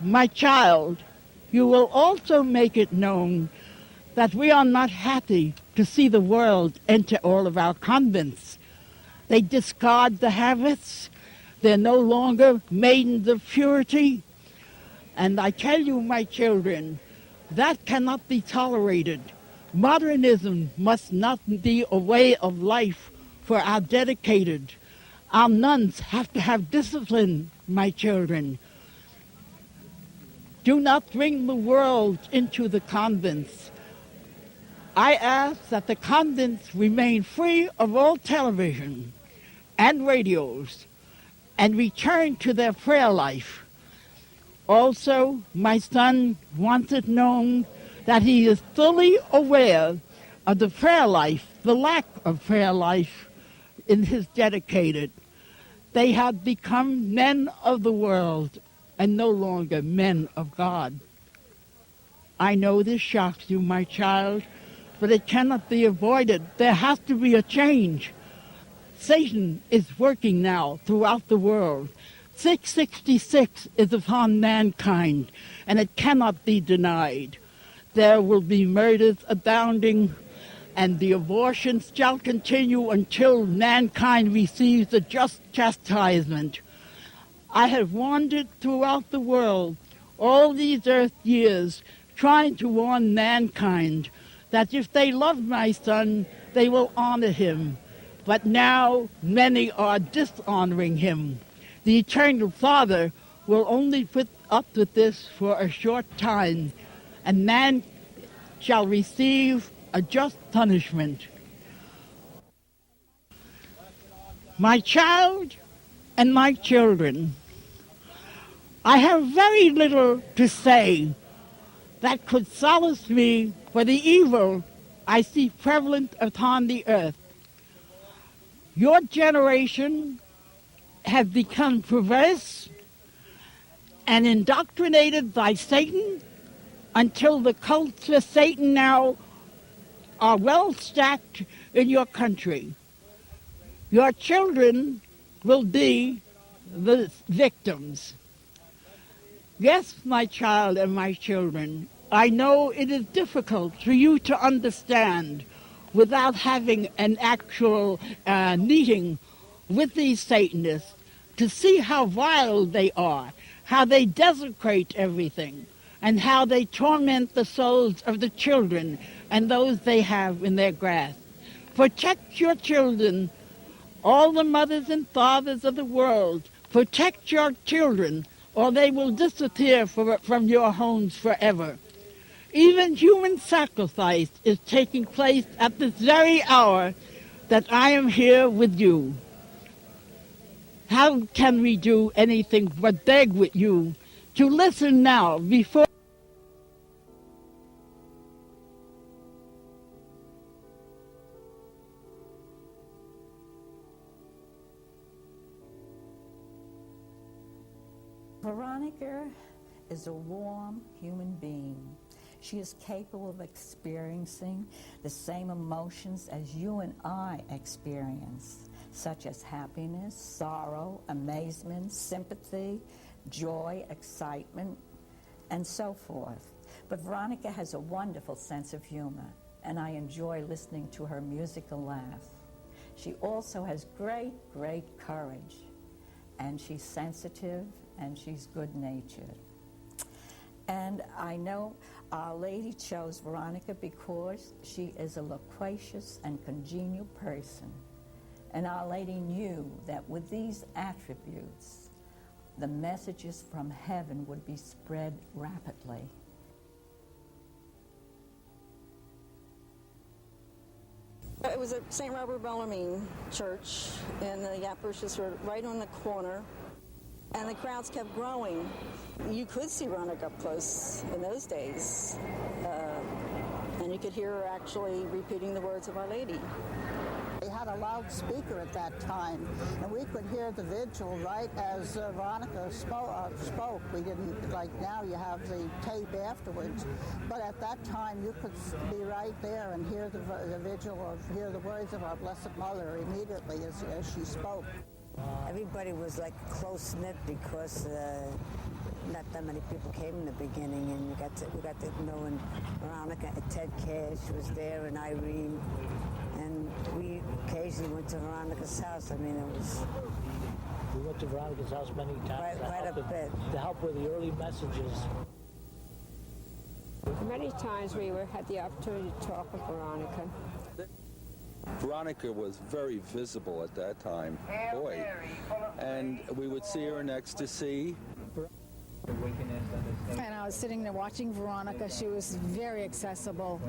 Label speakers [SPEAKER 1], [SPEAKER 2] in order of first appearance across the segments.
[SPEAKER 1] My child, you will also make it known that we are not happy to see the world enter all of our convents. They discard the habits. They're no longer maidens of purity. And I tell you, my children, that cannot be tolerated. Modernism must not be a way of life for our dedicated. Our nuns have to have discipline, my children. Do not bring the world into the convents. I ask that the convents remain free of all television and radios and return to their prayer life. Also, my son wants it known that he is fully aware of the prayer life, the lack of prayer life in his dedicated. They have become men of the world and no longer men of God. I know this shocks you, my child, but it cannot be avoided. There has to be a change. Satan is working now throughout the world. 666 is upon mankind, and it cannot be denied. There will be murders abounding, and the abortions shall continue until mankind receives a just chastisement. I have wandered throughout the world all these earth years trying to warn mankind that if they love my son, they will honor him. But now many are dishonoring him. The Eternal Father will only put up with this for a short time, and man shall receive a just punishment. My child and my children, I have very little to say that could solace me for the evil I see prevalent upon the earth. Your generation have become perverse and indoctrinated by Satan until the cults of Satan now are well stacked in your country. Your children will be the victims. Yes, my child and my children, I know it is difficult for you to understand without having an actual meeting with these Satanists to see how vile they are, how they desecrate everything, and how they torment the souls of the children and those they have in their grasp. Protect your children, all the mothers and fathers of the world. Protect your children, or they will disappear from your homes forever. Even human sacrifice is taking place at this very hour that I am here with you. How can we do anything but beg with you to listen now before
[SPEAKER 2] Veronica is a warm human being. She is capable of experiencing the same emotions as you and I experience, such as happiness, sorrow, amazement, sympathy, joy, excitement, and so forth. But Veronica has a wonderful sense of humor, and I enjoy listening to her musical laugh. She also has great, great courage, and she's sensitive, and she's good-natured. And I know Our Lady chose Veronica because she is a loquacious and congenial person. And Our Lady knew that with these attributes, the messages from heaven would be spread rapidly.
[SPEAKER 3] It was at St. Robert Bellarmine Church, and the Yapushes were right on the corner, and the crowds kept growing. You could see Veronica up close in those days, and you could hear her actually repeating the words of Our Lady.
[SPEAKER 4] We had a loudspeaker at that time, and we could hear the vigil right as Veronica spoke. We didn't, like now you have the tape afterwards, but at that time you could be right there and hear the vigil, or hear the words of our Blessed Mother immediately as she spoke.
[SPEAKER 5] Everybody was like close-knit because not that many people came in the beginning, and we got to know and Veronica and Ted Cash was there, and Irene, and we occasionally went to Veronica's house. I mean, it was.
[SPEAKER 6] We went to Veronica's house many times
[SPEAKER 5] Quite a bit.
[SPEAKER 6] To help with the early messages.
[SPEAKER 7] Many times we had the opportunity to talk with Veronica.
[SPEAKER 8] Veronica was very visible at that time, boy, and we would see her in ecstasy.
[SPEAKER 9] And I was sitting there watching Veronica. She was very accessible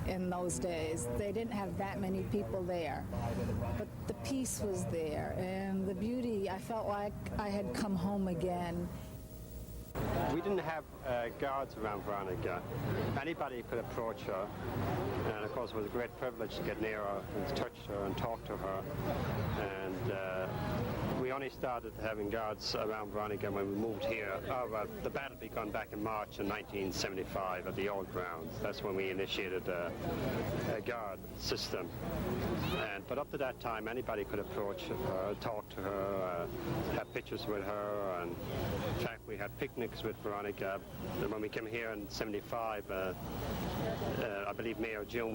[SPEAKER 9] in those days. They didn't have that many people there, but the peace was there and the beauty. I felt like I had come home again.
[SPEAKER 10] We didn't have guards around Veronica. Anybody could approach her, and of course it was a great privilege to get near her and touch her and talk to her. And we only started having guards around Veronica when we moved here. The battle began back in March of 1975 at the old grounds. That's when we initiated a guard system. But up to that time, anybody could approach her, talk to her, have pictures with her. And in fact, we had picnics with Veronica. When we came here in '75, I believe May or June,